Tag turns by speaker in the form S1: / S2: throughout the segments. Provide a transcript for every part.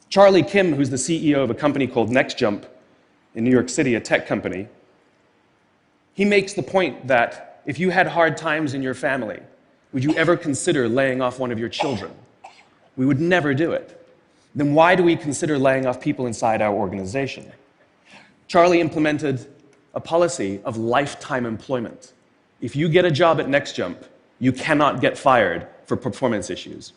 S1: Charlie Kim, who's the CEO of a company called NextJump in New York City, a tech company, he makes the point that if you had hard times in your family, would you ever consider laying off one of your children? We would never do it. Then why do we consider laying off people inside our organization? Charlie implemented a policy of lifetime employment. If you get a job at NextJump, you cannot get fired for performance issues.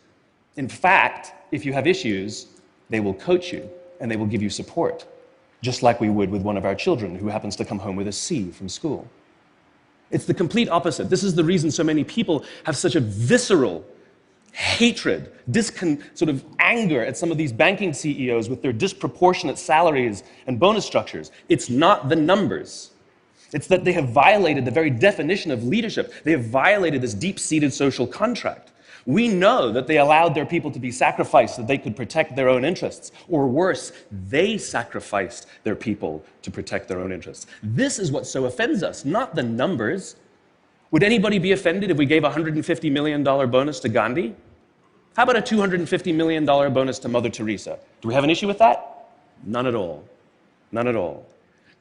S1: In fact, if you have issues, they will coach you and they will give you support, just like we would with one of our children who happens to come home with a C from school. It's the complete opposite. This is the reason so many people have such a visceral hatred, sort of anger at some of these banking CEOs with their disproportionate salaries and bonus structures. It's not the numbers. It's that they have violated the very definition of leadership. They have violated this deep-seated social contract. We know that they allowed their people to be sacrificed so that they could protect their own interests. Or worse, they sacrificed their people to protect their own interests. This is what so offends us, not the numbers. Would anybody be offended if we gave a $150 million bonus to Gandhi? How about a $250 million bonus to Mother Teresa? Do we have an issue with that? None at all. None at all.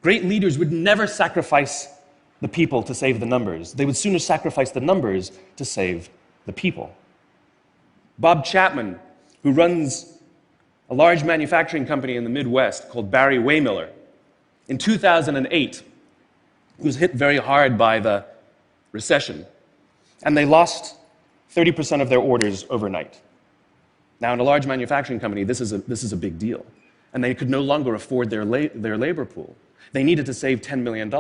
S1: Great leaders would never sacrifice the people to save the numbers. They would sooner sacrifice the numbers to save the people. Bob Chapman, who runs a large manufacturing company in the Midwest called Barry Waymiller, in 2008, was hit very hard by the recession, and they lost 30% of their orders overnight. Now, in a large manufacturing company, this is a big deal, and they could no longer afford their labor pool. They needed to save $10 million.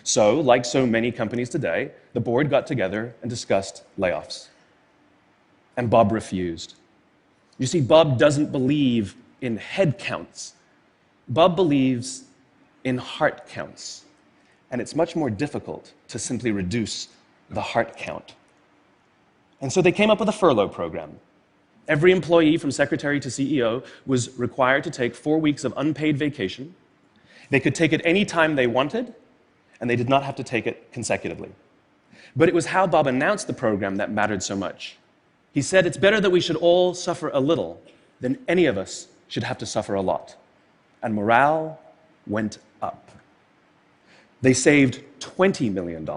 S1: So, like so many companies today, the board got together and discussed layoffs. And Bob refused. You see, Bob doesn't believe in head counts. Bob believes in heart counts. And it's much more difficult to simply reduce the heart count. And so they came up with a furlough program. Every employee from secretary to CEO was required to take 4 weeks of unpaid vacation. They could take it any time they wanted, and they did not have to take it consecutively. But it was how Bob announced the program that mattered so much. He said, it's better that we should all suffer a little than any of us should have to suffer a lot. And morale went up. They saved $20 million.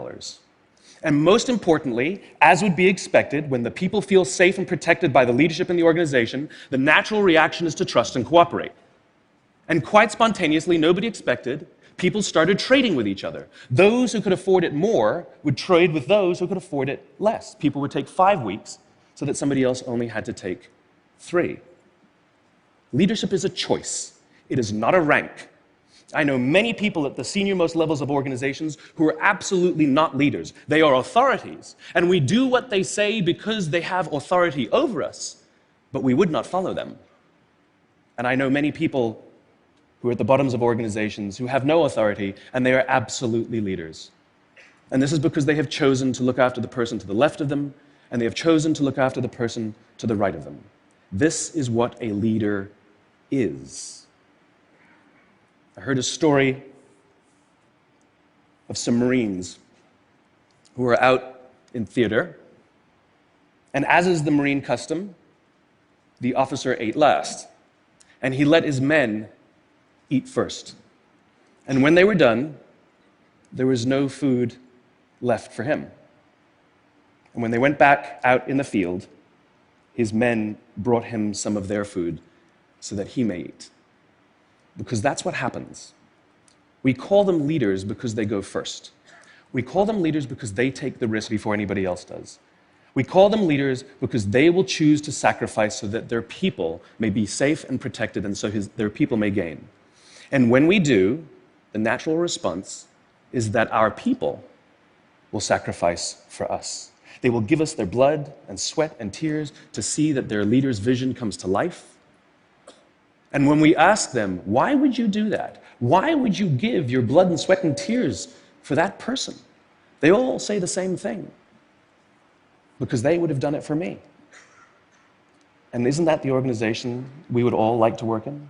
S1: And most importantly, as would be expected, when the people feel safe and protected by the leadership in the organization, the natural reaction is to trust and cooperate. And quite spontaneously, nobody expected, people started trading with each other. Those who could afford it more would trade with those who could afford it less. People would take 5 weeks so that somebody else only had to take 3. Leadership is a choice. It is not a rank. I know many people at the senior-most levels of organizations who are absolutely not leaders. They are authorities, and we do what they say because they have authority over us, but we would not follow them. And I know many people who are at the bottoms of organizations who have no authority, and they are absolutely leaders. And this is because they have chosen to look after the person to the left of them, and they have chosen to look after the person to the right of them. This is what a leader is. I heard a story of some Marines who were out in theater, and as is the Marine custom, the officer ate last, and he let his men eat first. And when they were done, there was no food left for him. And when they went back out in the field, his men brought him some of their food so that he may eat. Because that's what happens. We call them leaders because they go first. We call them leaders because they take the risk before anybody else does. We call them leaders because they will choose to sacrifice so that their people may be safe and protected, and so their people may gain. And when we do, the natural response is that our people will sacrifice for us. They will give us their blood and sweat and tears to see that their leader's vision comes to life. And when we ask them, why would you do that? Why would you give your blood and sweat and tears for that person? They all say the same thing. Because they would have done it for me. And isn't that the organization we would all like to work in?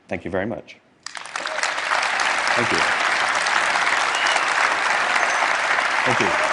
S1: Thank you very much. Thank you. Thank you.